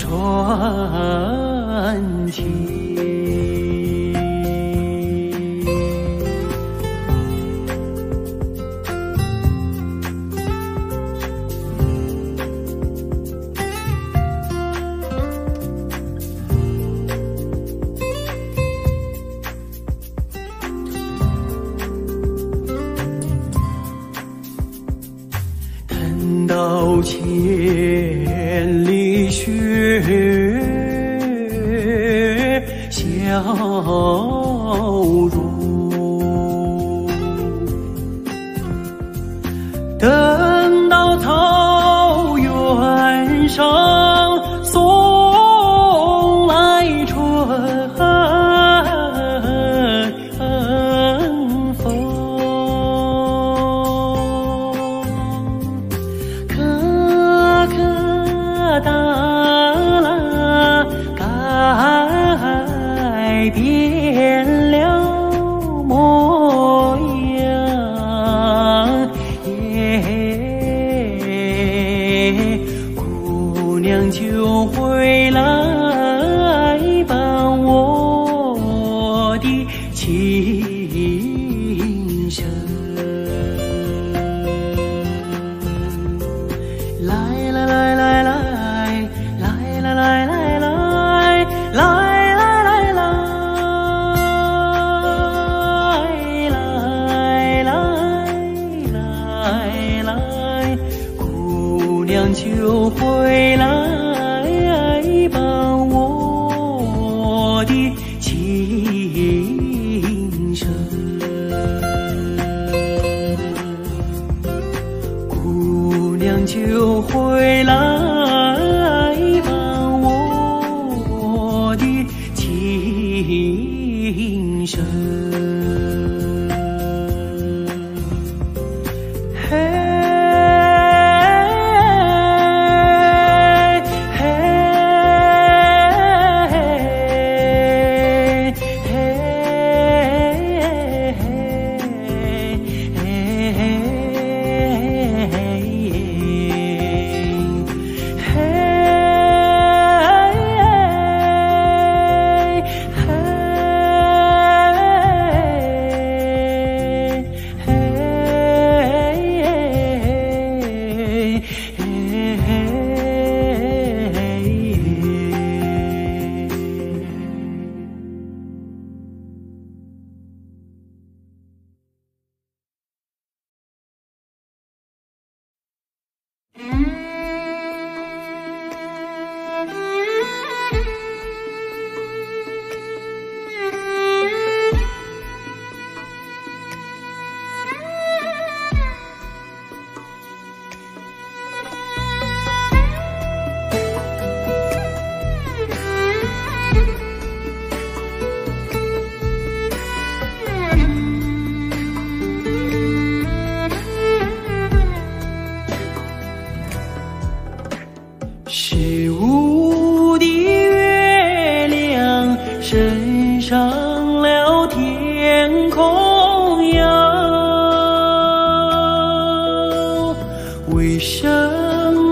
纯情。到千里雪，笑容。等到草原上送来春风。哒啦，改变了模样，姑娘就回来伴我的情深。来来来来来。来来来来来来来来来来，姑娘就回来伴我的情深。姑娘就回来。情深，嘿，嘿，嘿，十五的月亮升上了天空呀，为什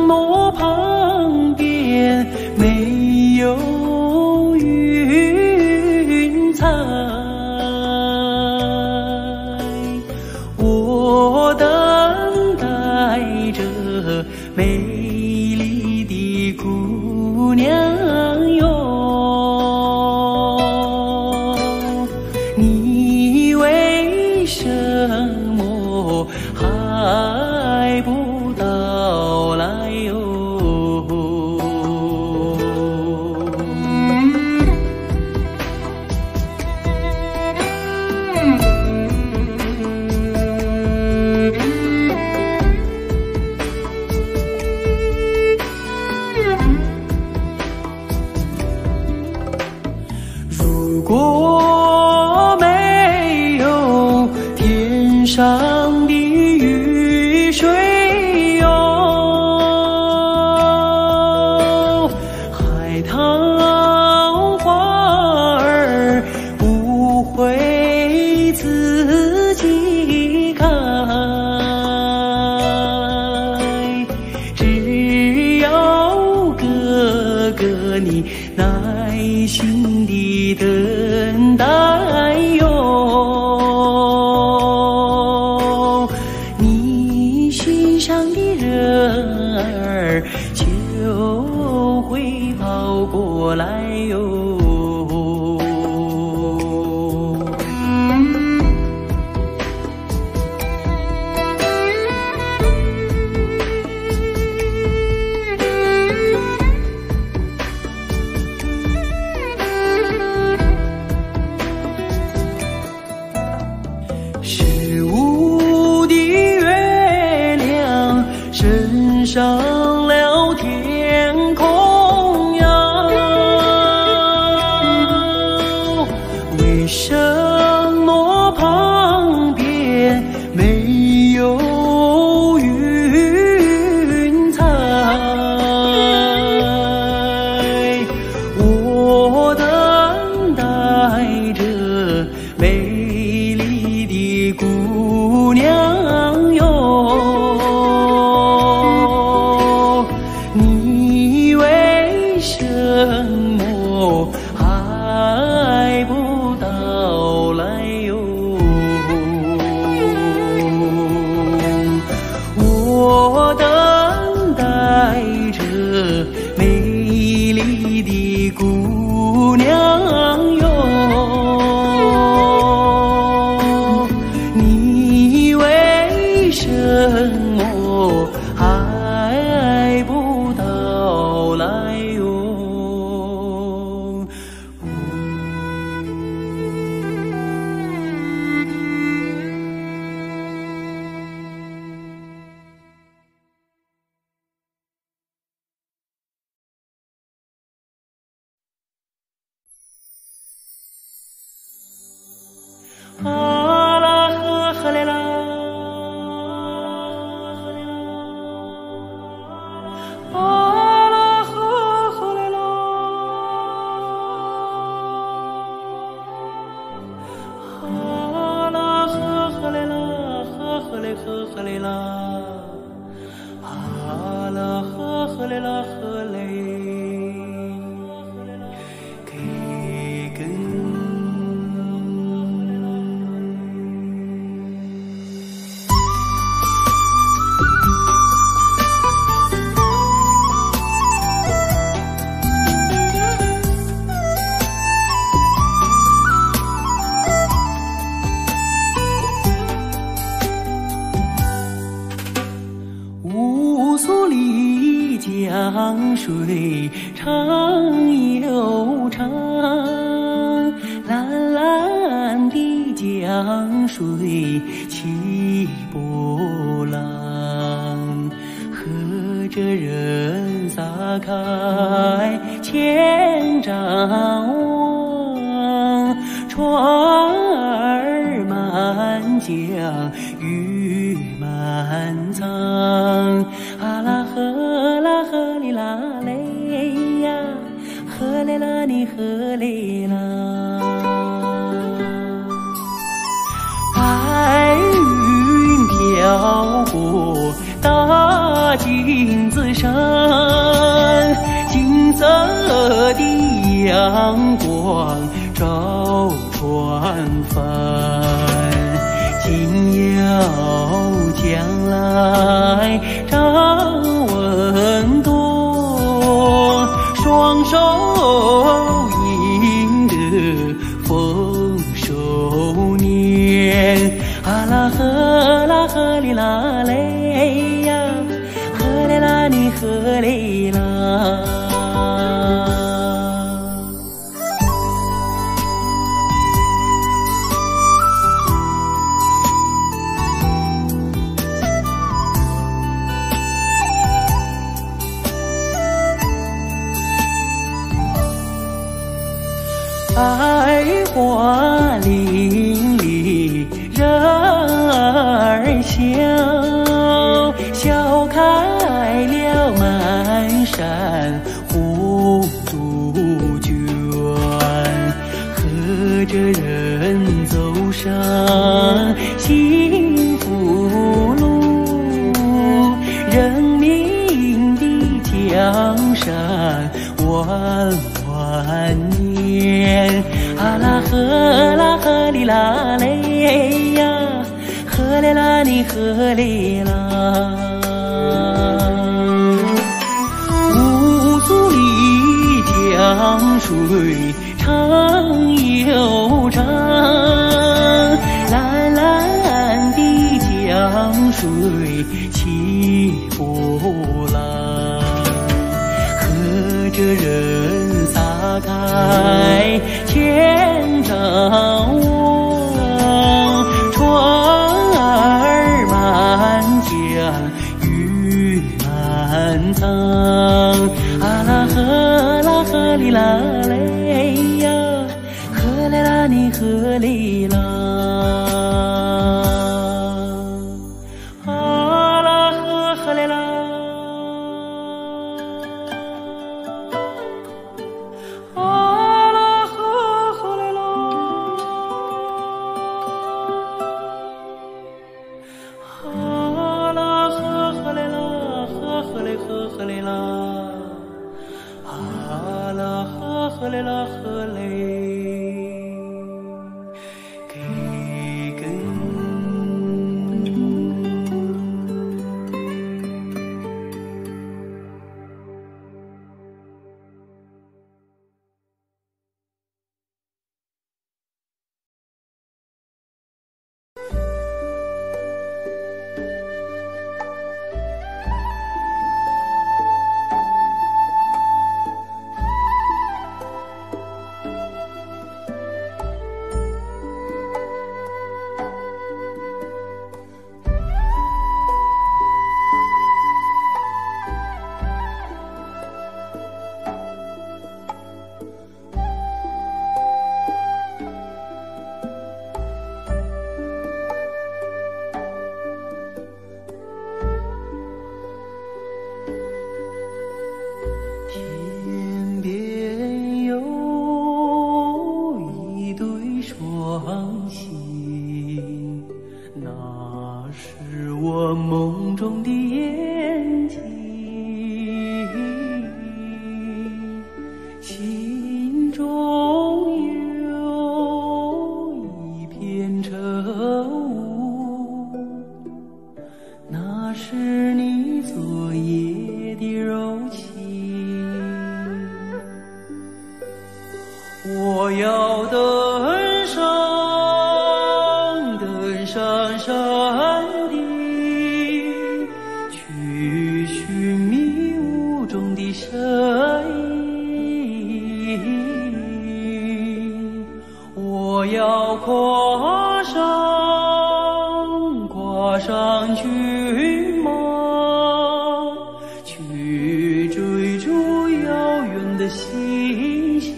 么旁边没有云彩？我等待着美丽的姑娘哟，你为什么还不到来哟？如果没有天上的雨水哟，海棠花儿不会自己开，只要哥哥着你耐心地等待哟。你心上的人儿就会跑过来哟。上了天空呀，为什么旁边没有云彩？我等待着美丽的姑娘哟。什么还不到来哟？我等待着美丽的姑娘哟。你为什么还不到来哟？啊啦呵呵嘞啦，啊啦呵呵嘞啦，啊啦呵呵嘞啦，呵呵嘞呵呵嘞啦，啊啦呵呵嘞啦呵嘞。乌苏里江水长又长，蓝蓝的江水起波浪，和着人撒开千丈网，船儿满江鱼满仓，啊啦呵啦呵哩啦嘞呀，呵嘞啦你呵嘞啦。白云飘过大金子山，金色的阳光照船帆。今要将来张文多，双手迎得丰收年。啊啦呵啦呵哩啦嘞呀，呵嘞啦你呵嘞啦。爱花林里人儿笑，笑开了满山红杜鹃，和着人走上幸福路，人民的江山万万年。啊啦呵哩啦嘞呀，呵嘞啦你呵嘞啦。乌苏里江水长又长，蓝蓝的江水起波浪，和着人撒开千丈网，船儿满江鱼满仓。啊啦呵哩啦嘞呀，呵嘞啦你呵哩啦。啊啦呵嘞啦。啊啦呵嘞啦。啊啦呵嘞啦，呵嘞啦。啊啦呵嘞啦呵嘞，给根。天边有一对双星，那是我梦中的眼睛，心中有一片愁，那是你昨夜的柔情。我要登上山顶，去寻迷雾中的身影。我要跨上骏马，去追逐遥远的星星。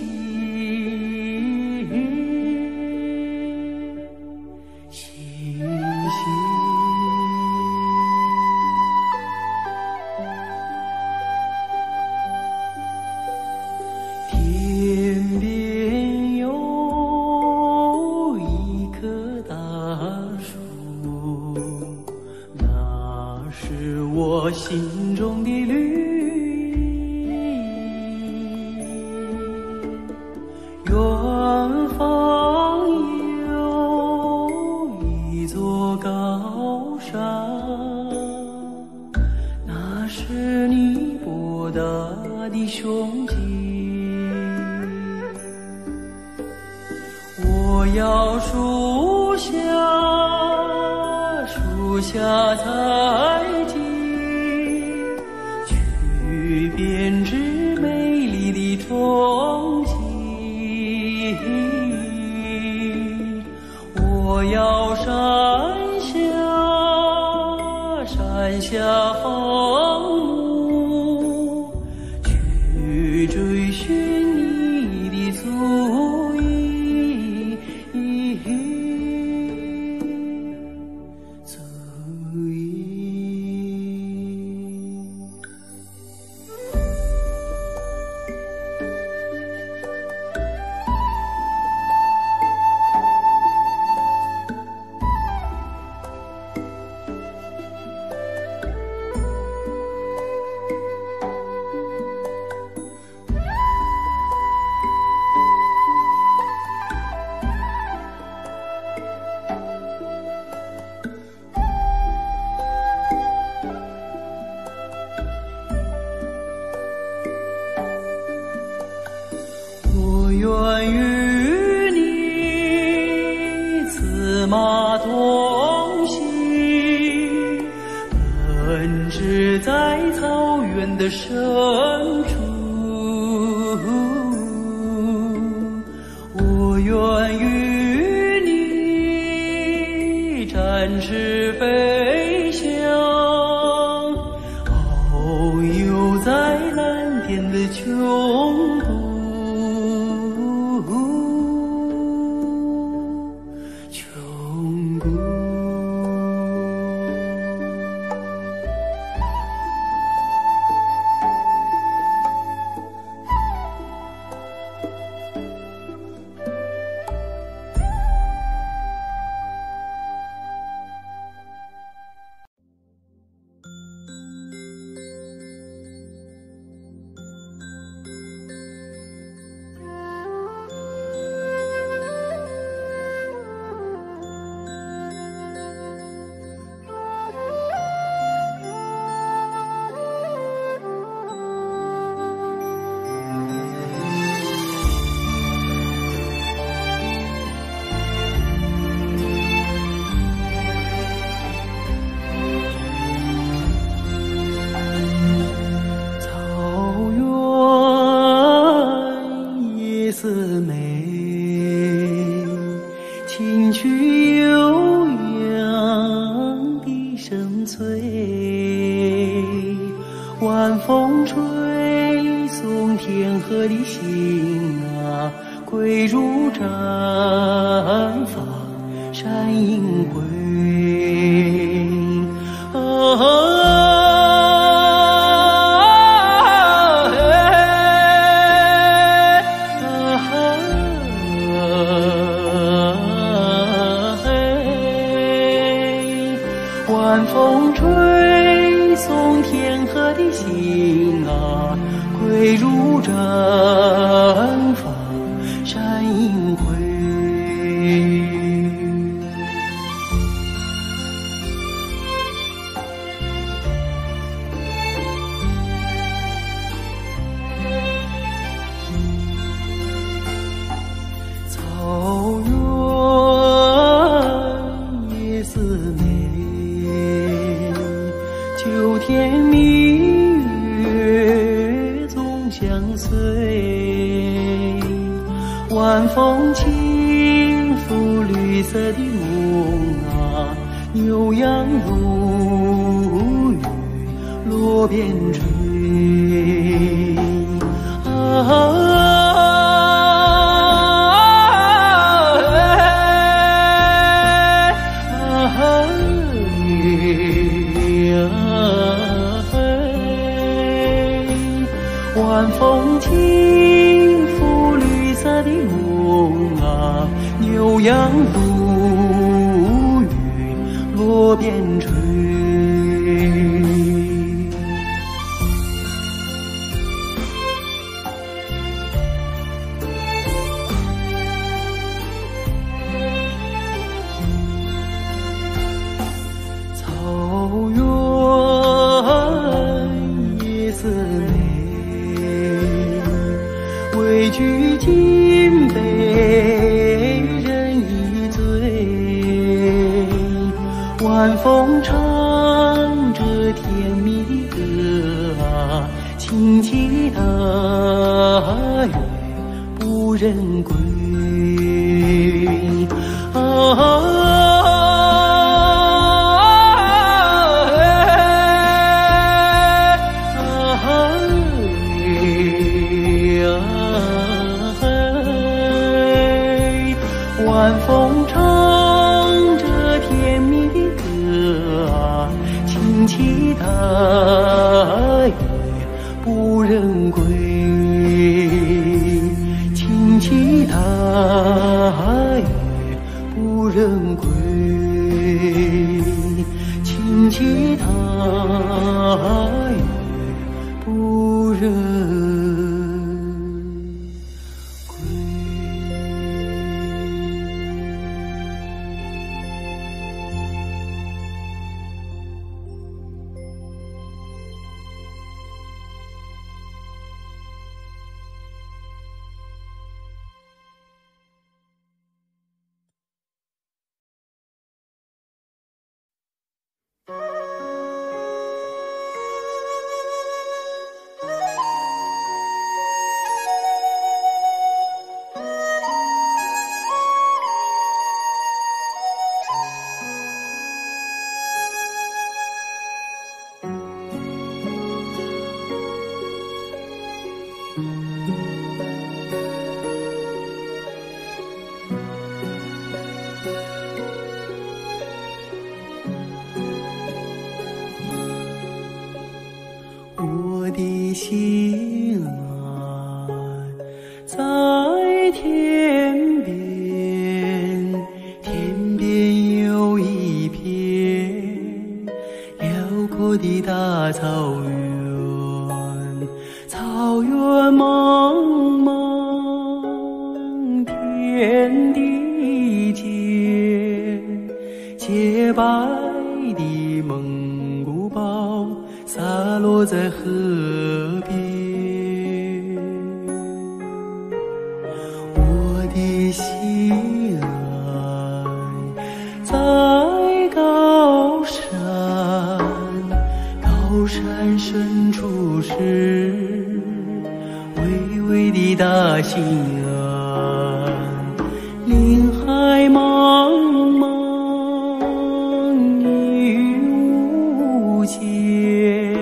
天边有一棵大树，那是我心中的绿意。远方有一座高山，那是你博大的胸襟。我要树下采集，去编织美丽的憧憬。我要山下放牧，去追寻你的足印。愿与你此马同行，奔驰在草原的深处。我愿与你展翅飞翔，遨游在蓝天的穹谷。听取悠扬的声催，晚风吹送天河的星啊，归入绽放山映辉。晚风吹送天河的星啊，归入绽放山映辉。草原夜色美，秋天明月总相随，晚风轻拂绿色的梦啊，牛羊如雨落边吹。晚风轻拂绿色的梦啊，牛羊如雨落边吹。草原夜色美，畏惧金杯人一醉，晚风唱着甜蜜的歌啊，轻骑踏月不人归。晚风唱着甜蜜的歌啊，轻骑踏月不人归，轻骑踏月不人归，轻骑踏月不人。心啊，在天边，天边有一片辽阔的大草原，草原茫茫，天地间，洁白的蒙古包洒落在河边。我的心爱在高山，高山深处是巍巍的大兴安，林海茫茫雨无间，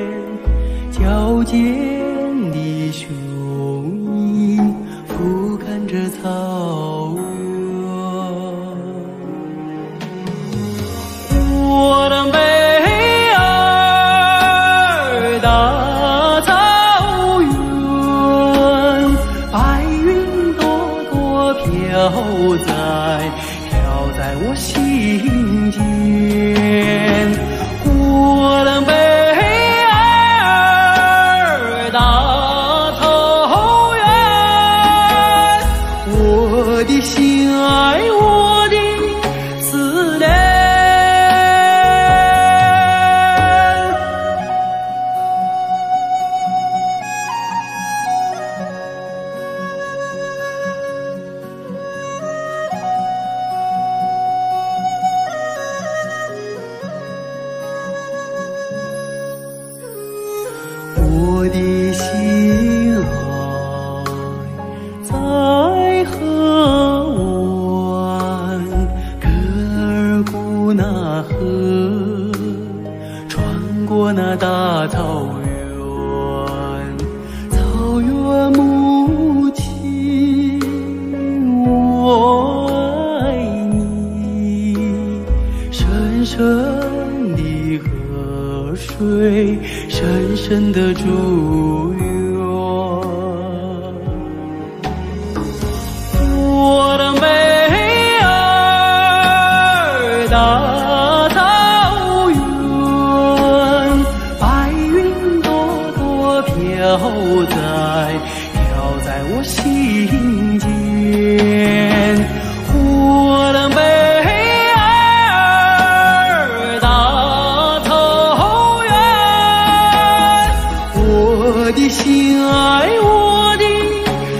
矫健的雄鹰俯瞰着草原。我的北儿大草原，白云朵朵飘在我心间。我的北儿大草原，我的心爱，我的思念。我的心爱在河湾，格尔古纳河，穿过那大草原，草原母亲，我爱你，深深的河水，深深的祝愿。我的北儿大草原，白云朵朵飘在我心间。我的北儿大草原，我的心爱，我的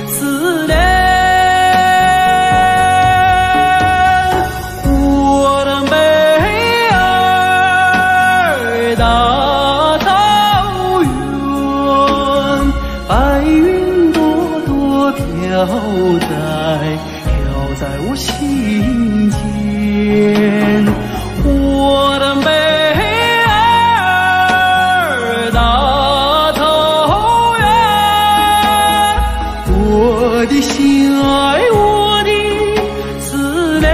思念。我的北儿大草原，白云朵朵飘在我心间。我的北儿大草原，我的心爱，我的思念。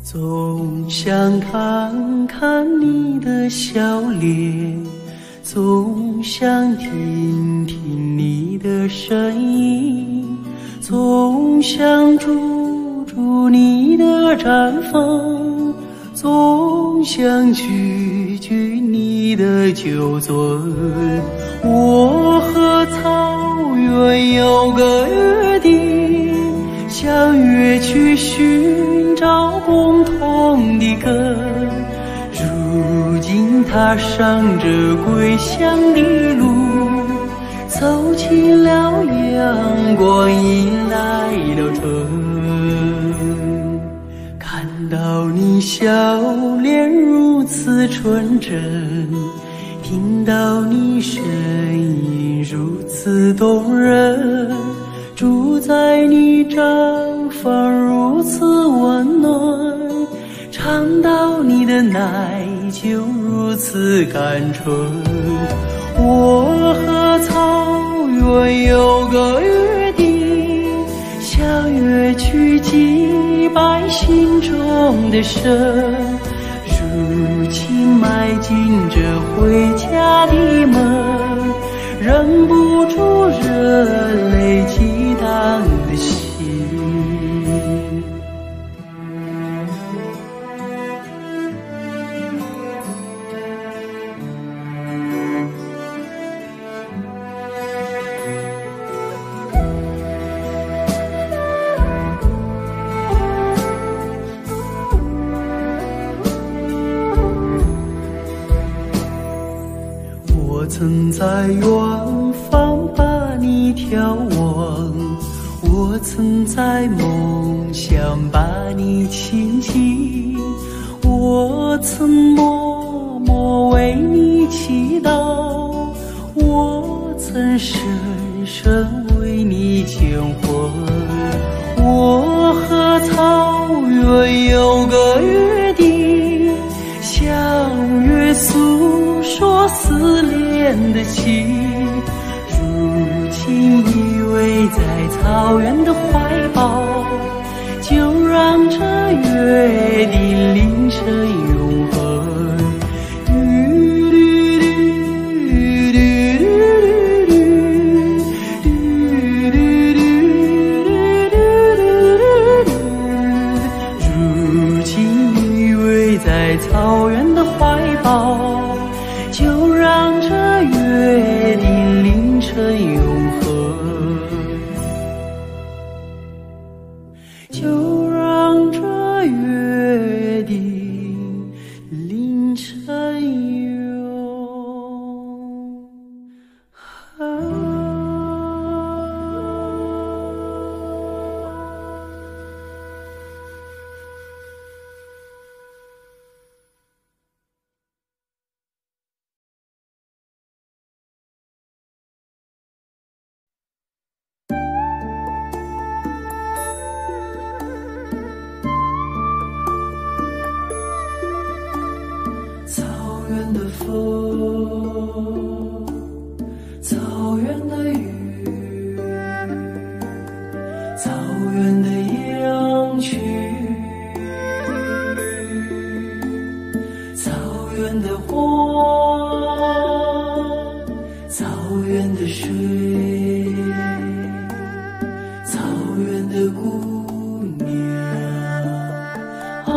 总想看看你的笑脸，总想听听你的声音，总想住住你的毡房，总想句句你的旧尊。我和草原有个约定，相约去寻找共同的根。如今踏上这归乡的路，走进了阳光，迎来了春。看到你笑脸如此纯真，听到你声音如此动人，住在你毡房如此温暖，尝到你的奶酒如此甘醇。我和草原有个约定，相约去祭拜心中的神。如今迈进这回家的门，忍不住热泪激荡的心。我曾在远方把你眺望，我曾在梦想把你亲近，我曾默默为你祈祷，我曾深深为你牵魂。我和草原有个约定，相约诉说思念的情。如今依偎在草原的怀抱，就让这约定凌晨永恒。如今依偎在草原的怀抱，就让这约定凌晨永恒，就让这约定凌晨永恒。草原的风，草原的雨，草原的羊群，草原的花，草原的水，草原的姑娘啊。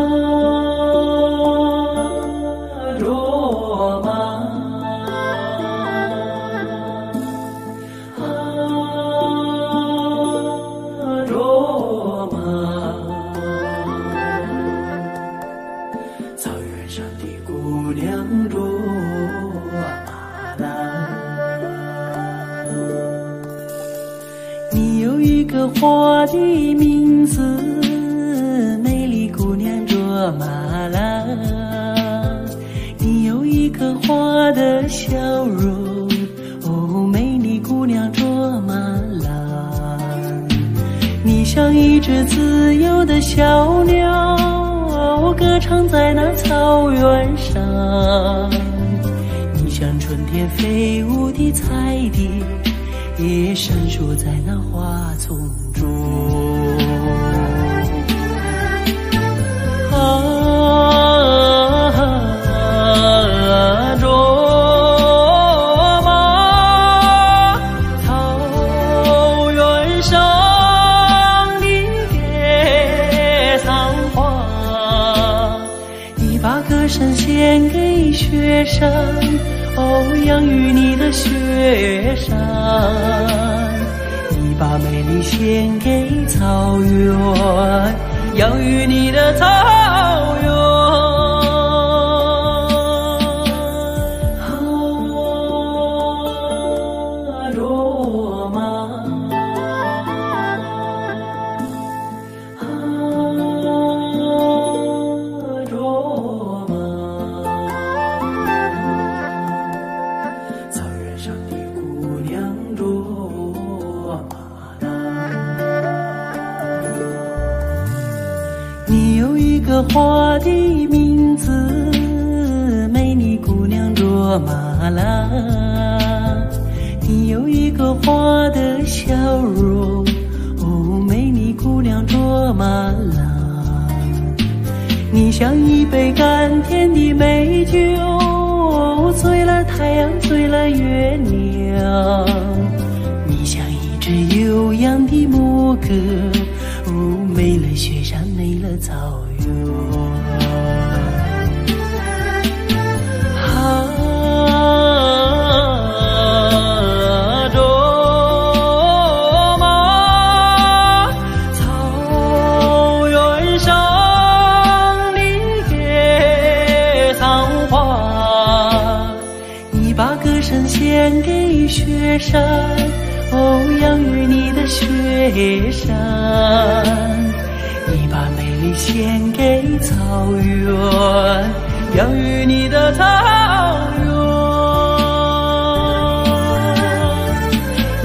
你有一个花的名字，美丽姑娘卓玛拉。你有一个花的笑容，哦，美丽姑娘卓玛拉。你像一只自由的小鸟，歌唱在那草原上。你像春天飞舞的彩蝶，也闪烁在那花丛中。卓玛，草原上的野桑花，你的雪山，你把美丽献给草原，养育你的草原。花的名字，美丽姑娘卓玛拉。你有一个花的笑容，哦，美丽姑娘卓玛拉。你像一杯甘甜的美酒，醉了太阳，醉了月亮。你像一只悠扬的牧歌，哦，美了雪山，美了草原。献给雪山，哦，养育你的雪山。你把美丽献给草原，养育你的草原。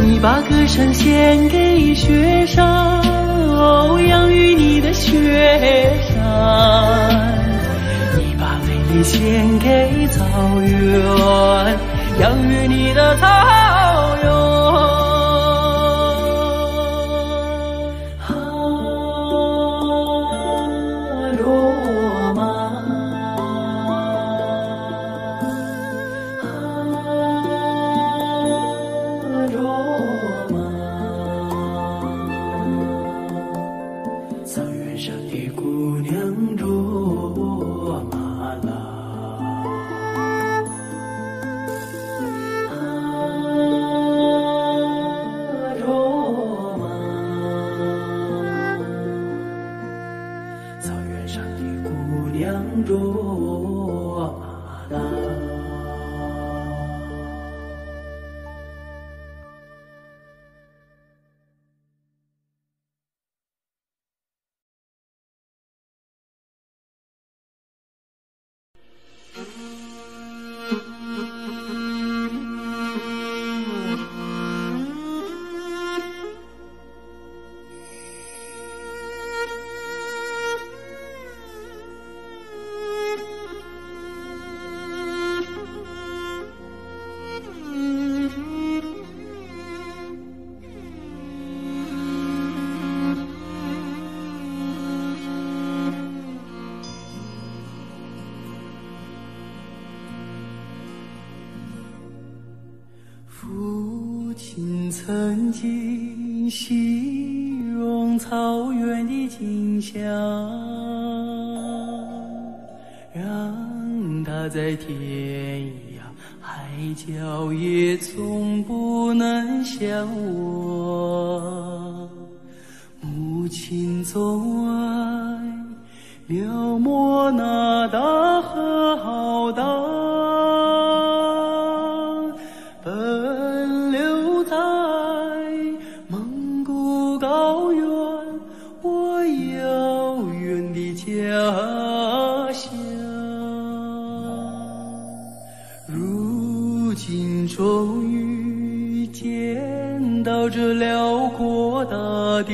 你把歌声献给雪山，哦，养育你的雪山。你把美丽献给草原，养育你的草原。罗马，罗马，草原上的姑娘卓玛拉。卓玛拉。父亲曾经形容草原的景象，让他在天涯海角也从不能想我。母亲总爱描摹那大河浩荡，奔流在蒙古高原，我遥远的家乡。如今终于见到这辽阔大地，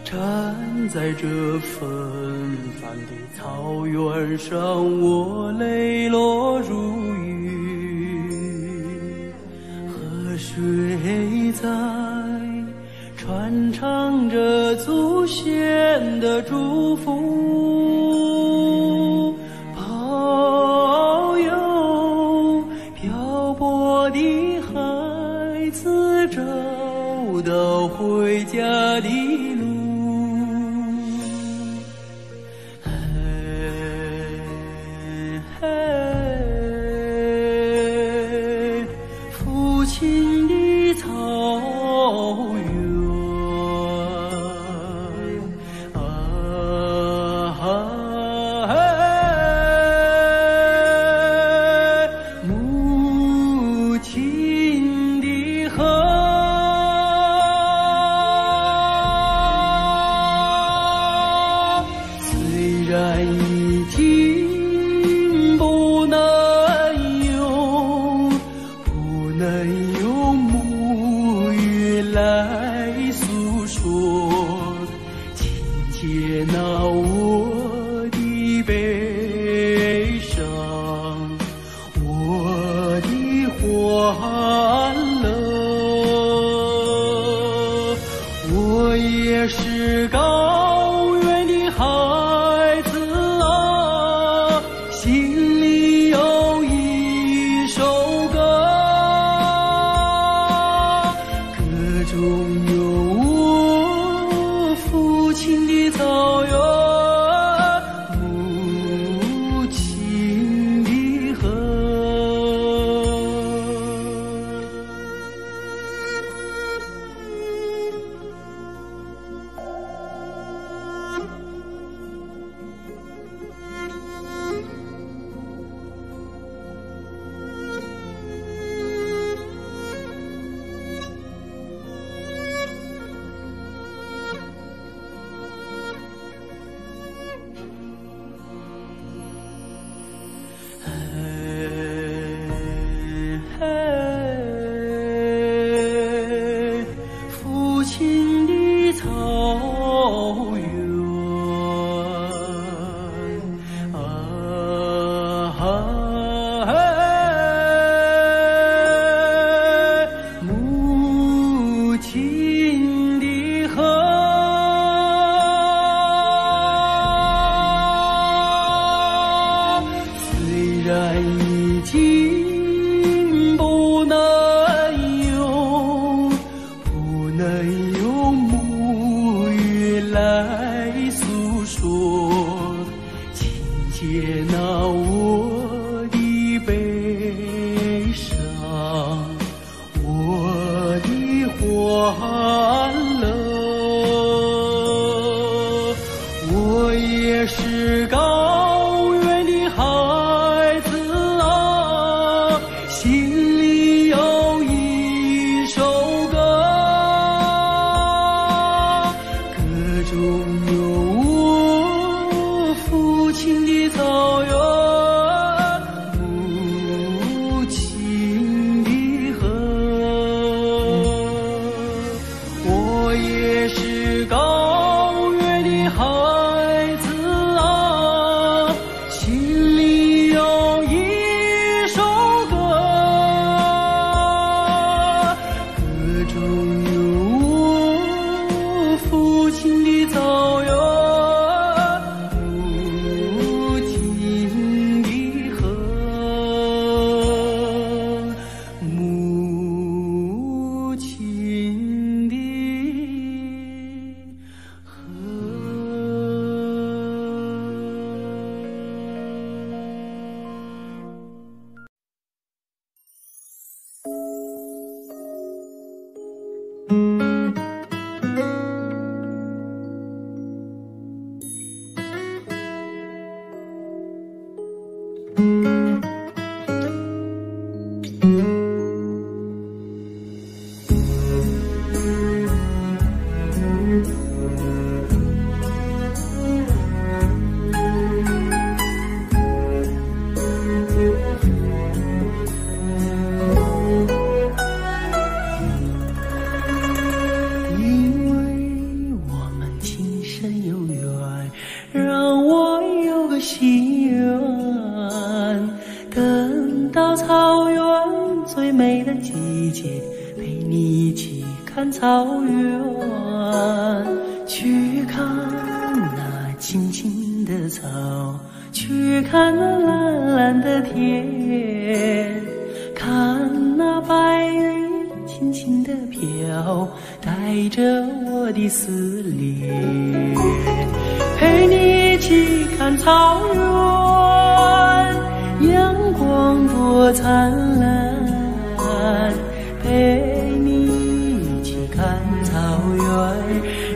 站在这纷繁的草原上，我泪落如雨。河水在传唱着祖先的祝福，保佑漂泊的孩子找到回家的路。嘿嘿园。母亲的河，虽然已经不能用母语来诉说，请接纳我的悲伤，我的欢乐。我也是高原的孩子啊，心里有一首歌，歌中有我父亲的草原，母亲的河。父亲的草原母亲的河，虽然已经不能用母语来诉说，请接纳我的悲伤，我的欢乐。我也是高原的孩子啊，心里有一首歌，歌中有我父亲的草原，母亲的河。我也是高原的孩子啊，心里有一首歌，歌中有我父亲的草原，母亲的河，母亲的河。因为我们今生有缘，让我有个心愿，等到草原最美的季节，陪你一起看草原，去看那青青的草，去看那蓝蓝的天，看那白云轻轻地飘，带着我的思念，陪你一起看草原，阳光多灿烂，陪你一起看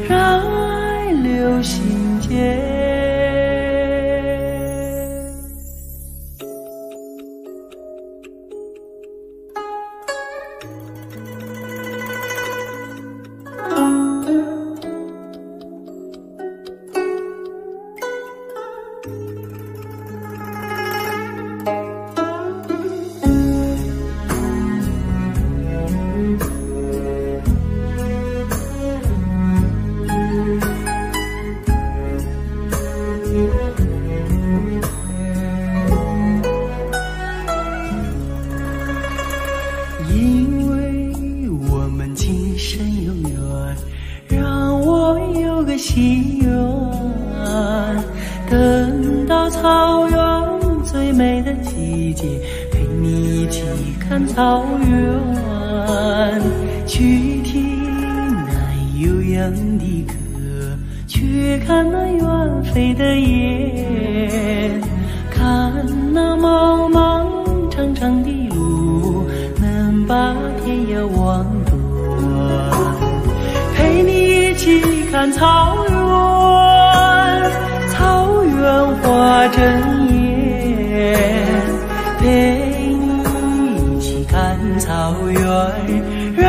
让爱留心间。因为我们今生有缘，让我有个心愿，等到草原最美的季节，陪你一起看草原，去听那悠扬的歌，去看那远飞的雁，看那茫茫长长的路，能把天涯望断。陪你一起看草原，草原花争艳，陪你一起看草原，让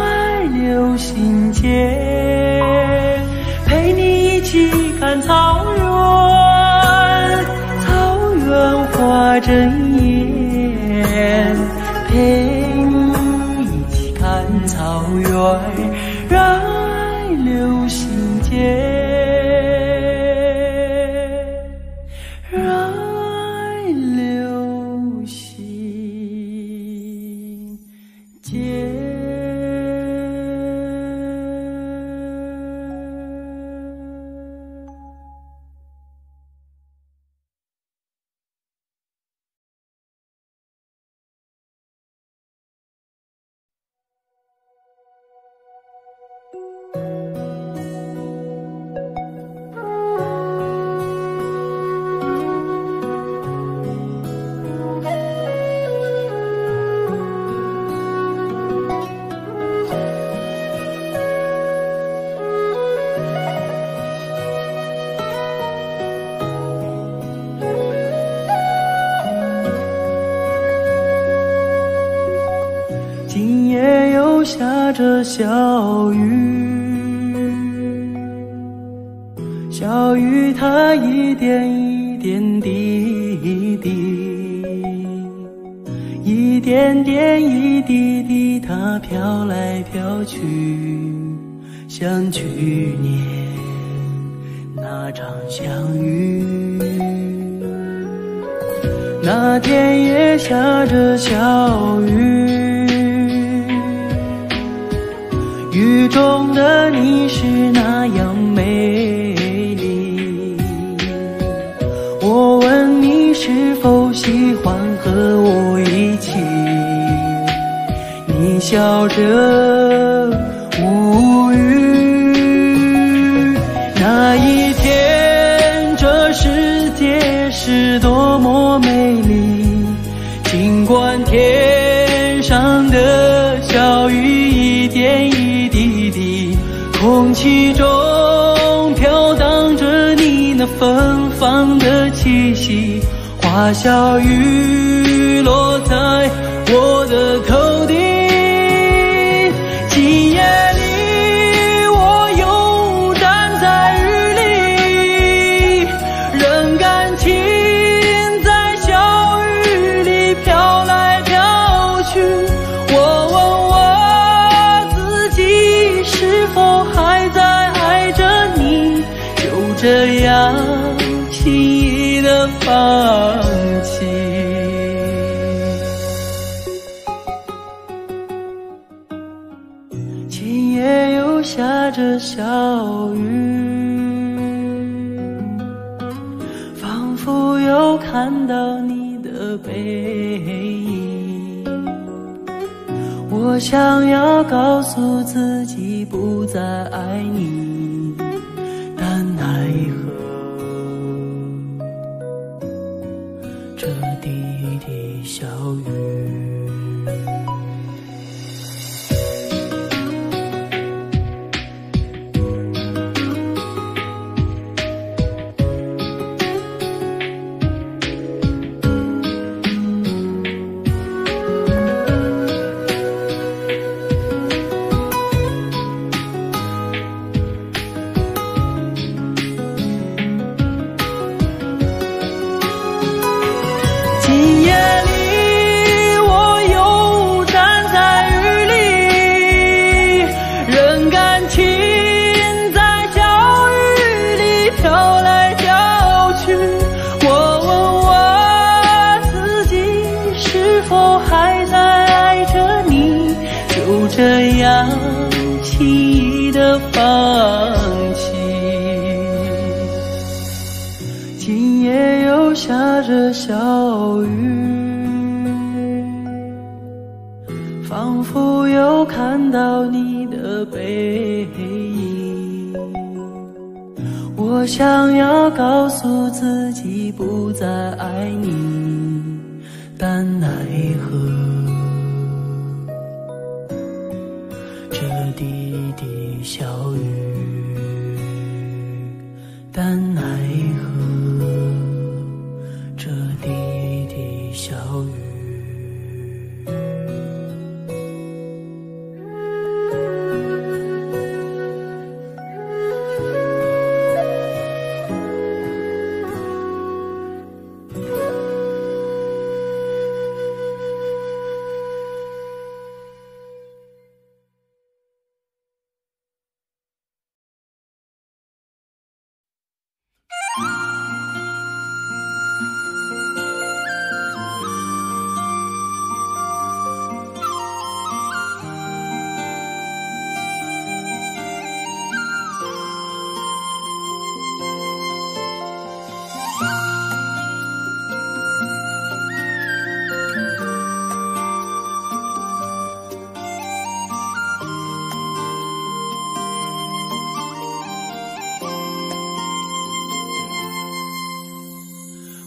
爱留心间。陪你一起看草原，草原花争艳，陪你一起看草原，让爱留心间，让爱留心间。今夜又下着小雨，小雨它一点一点滴滴，一点点一滴滴，它飘来飘去，像去年那场相遇。那天也下着小雨，雨中的你是那样美丽，我问你是否喜欢和我一起，你笑着无语。那一天这世界是多么美丽，尽管天上的小雨一点一滴滴，空气中飘荡着你那芬芳的气息，花小雨落在我的头顶。今夜里我又站在雨里，任感情在小雨里飘来飘去，我问我自己是否还在爱着你，就这样轻易的放弃。今夜又下着小雨，仿佛又看到你的背影，我想要告诉自己不再爱你，但奈何这滴滴小雨。我还在爱着你，就这样轻易地放弃。今夜又下着小雨，仿佛又看到你的背影。我想要告诉自己不再爱你，但奈何这滴滴小雨，但奈何这滴滴小雨。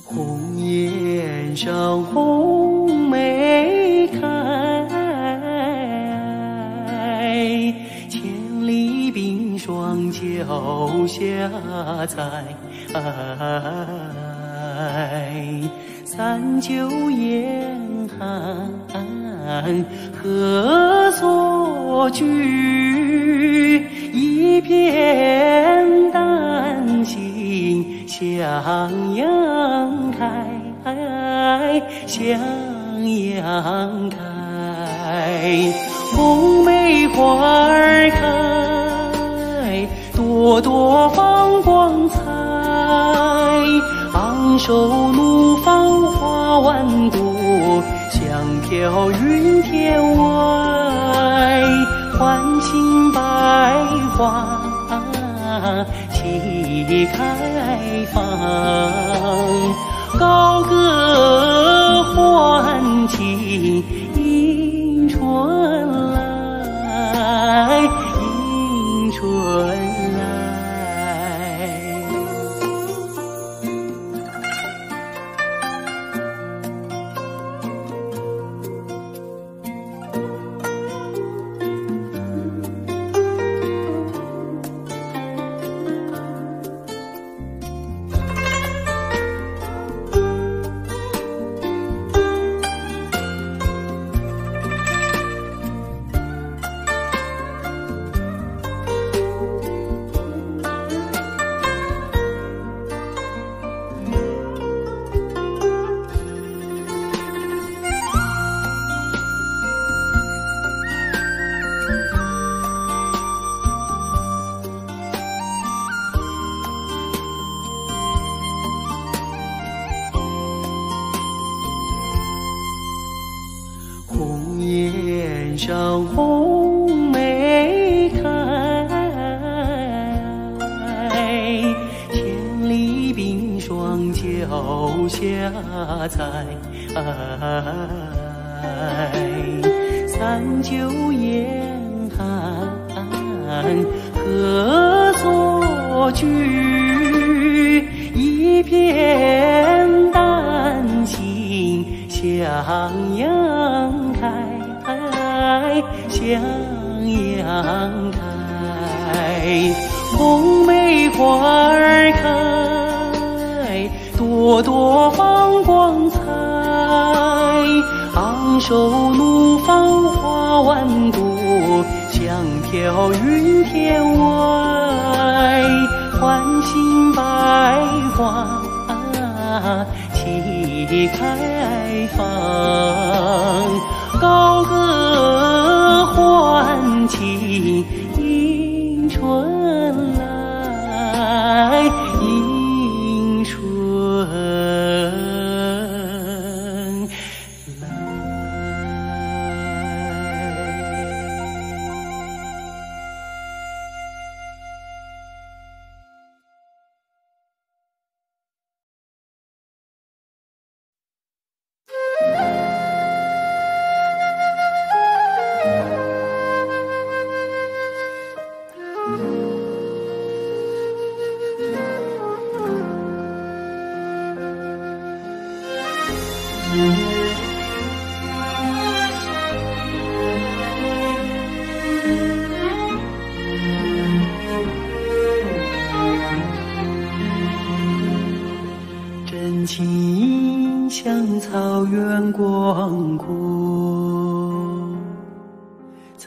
红颜上红梅开，千里冰霜脚下踩。三九严寒何所居？一片丹心向阳开，向阳开。红梅花儿开，朵朵放光彩。昂首怒放花万朵，香飘云天外。唤醒百花齐开放，高歌欢庆迎春来，迎春来。红颜上红梅开，千里冰霜脚下踩。三九严寒何所居？一片丹心向阳开，向阳开。红梅花儿开，朵朵放光彩。昂首怒放花万朵，香飘云天外。唤醒百花齐开放，高歌欢庆迎春来，迎春来。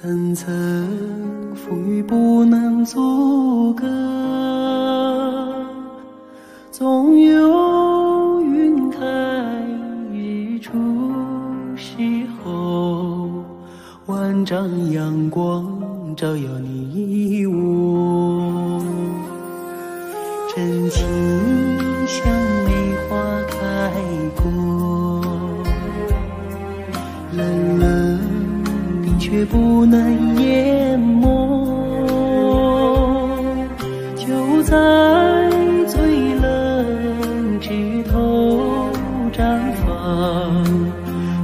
层层风雨不能阻隔，总有云开日出时候，万丈阳光照耀你我。真情像梅花开过，冷冷的却不能淹没，就在最冷枝头绽放，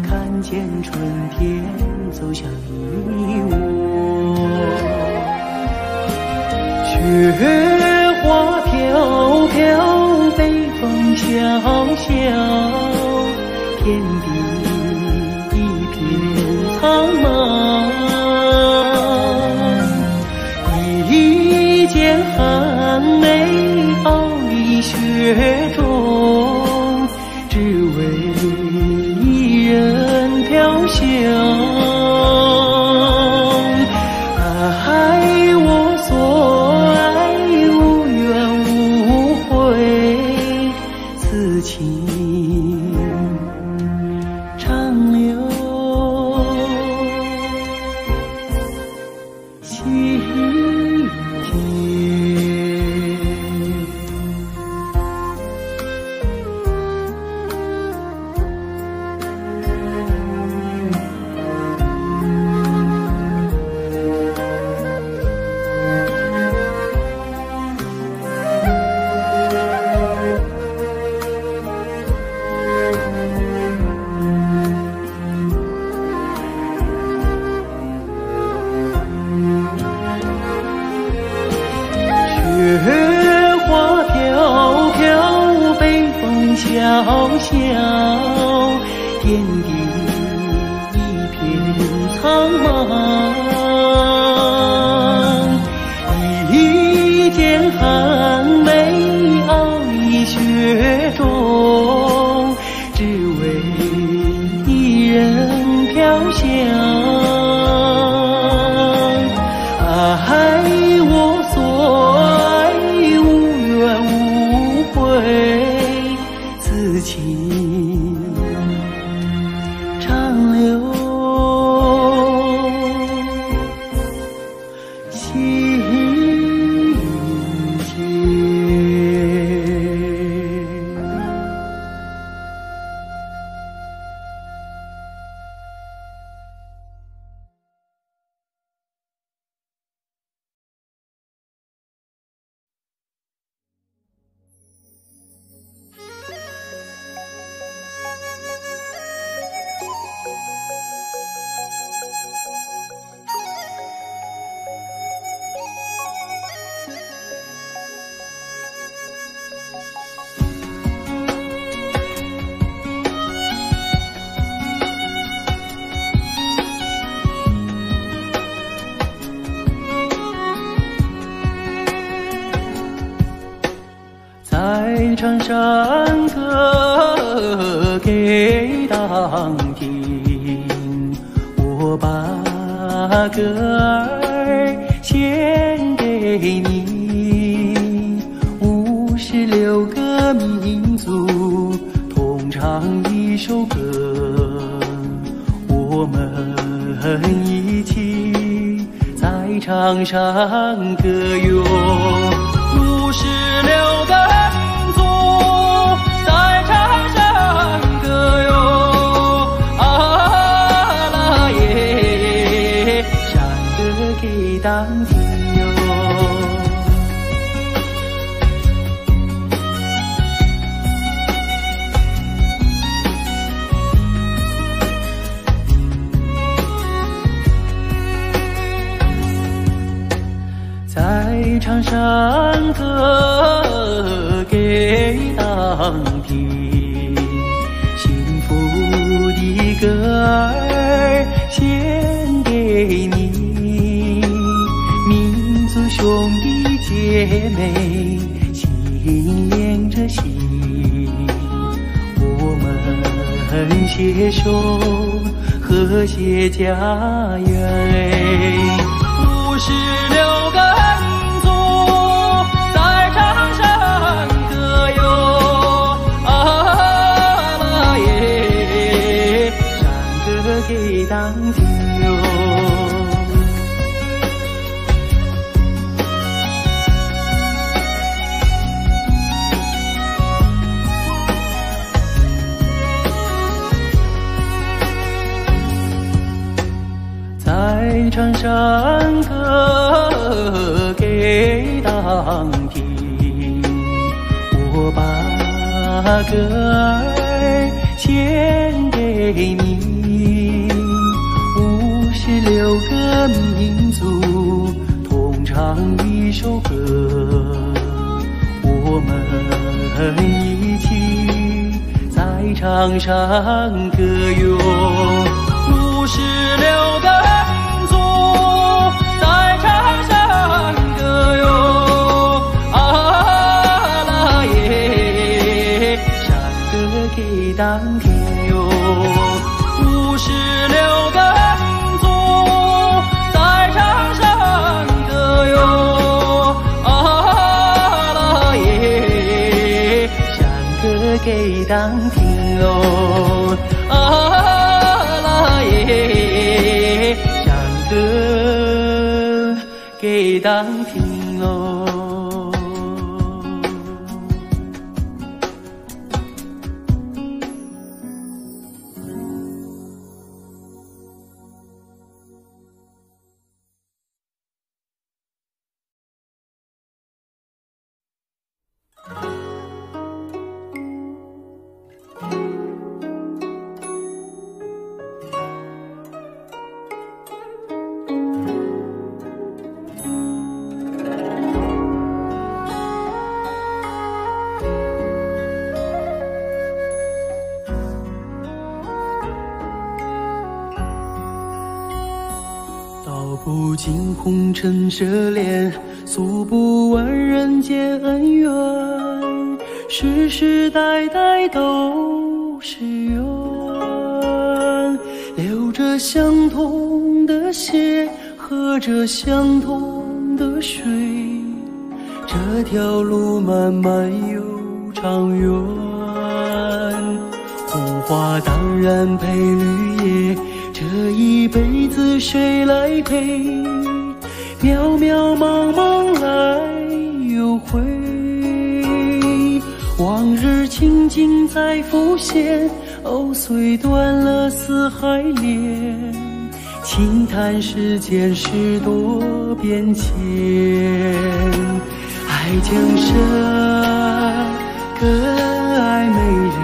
看见春天走向你我。雪花飘飘，北风萧萧，天地一片苍茫。一剑寒梅傲立雪中，只为一人飘香。爱我所爱，无怨无悔，此情长留心间。雪花飘飘，北风萧萧，天地一片苍茫。一剑寒梅傲立雪中，只为一人飘香。爱我所爱，无怨无悔，此情长留心间。再唱山歌给当听，我把歌儿献给你。56个民族同唱一首歌，我们一起在场上歌哟。56个民族在场上歌哟，啊啦耶，山歌给当听哟。在唱山歌给当听，幸福的歌儿献给你。民族兄弟姐妹心连着心，我们携手和和谐家园。56个民族在场上歌哟，啊啦耶，山歌给当听哟。在场上歌给当听，我把歌儿献给你。56个民族同唱一首歌，我们一起在场上歌哟。56个民族在场上歌哟，啊啦耶，山歌给当听哟。56个民族在场上歌哟，啊啦耶，山歌给当听哟，山歌给当听喽。道不尽红尘奢恋，诉不完人间恩怨，世世代代都是缘，流着相同的血，喝着相同的水，这条路漫漫又长远。红花当然配绿叶，这一辈子谁来陪？渺渺茫茫来又回，往日情景再浮现，藕虽断了丝还连，轻叹世间事多变迁。爱江山更爱美人，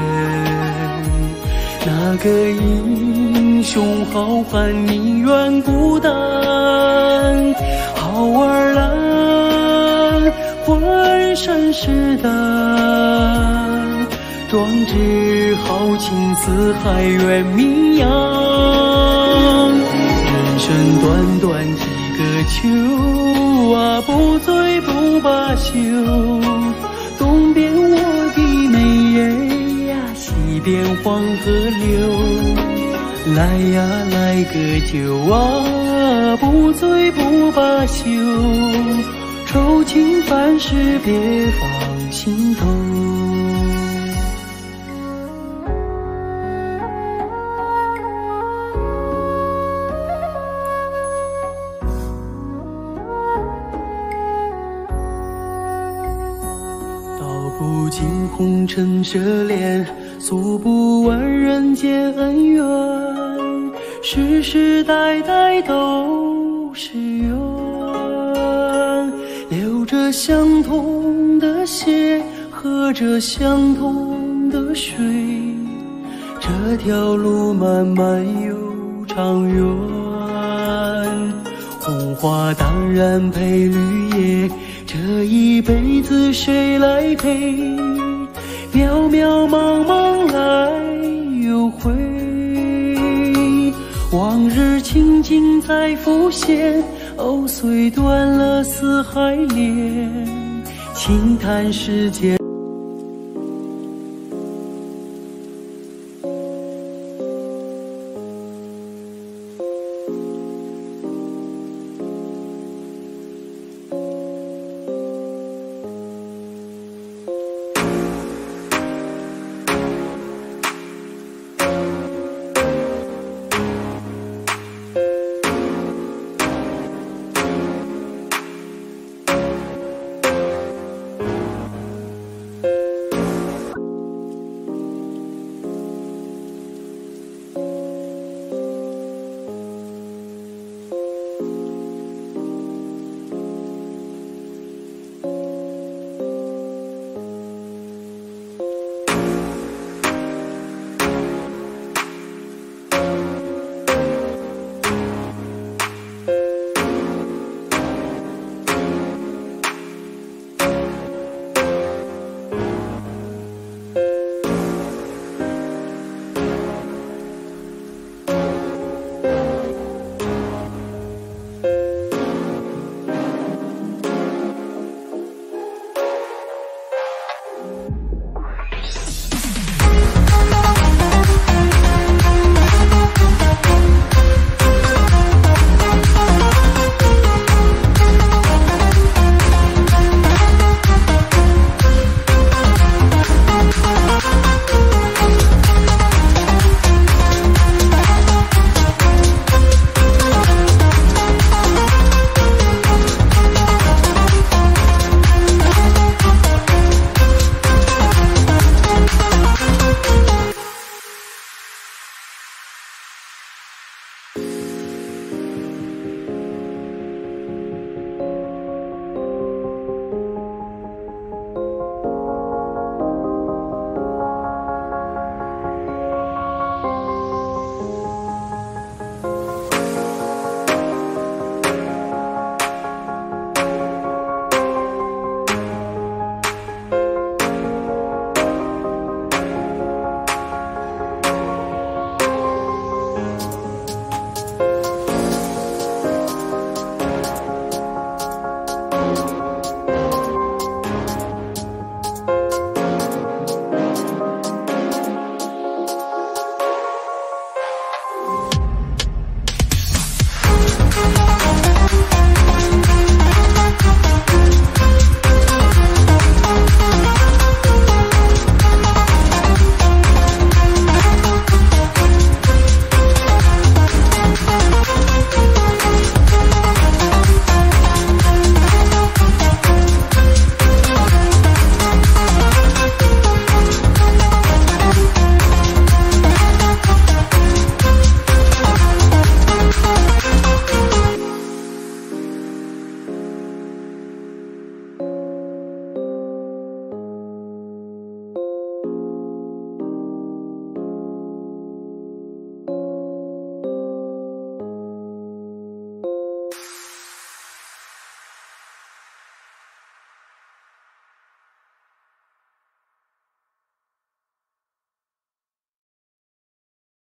那个英雄好汉宁愿孤单，好儿郎浑身是胆，壮志豪情四海远名扬。人生短短几个秋啊，不醉不罢休，东边我的美人呀，西边黄河流。来呀来个酒啊，不醉不罢休，愁情烦事别放心头。道不尽红尘奢恋，诉不完人间恩怨，世世代代都是缘，流着相同的血，喝着相同的水，这条路漫漫又长远。红花当然配绿叶，这一辈子谁来陪？渺渺茫茫来又回，往日情景再浮现，藕虽断了丝还连，轻叹世间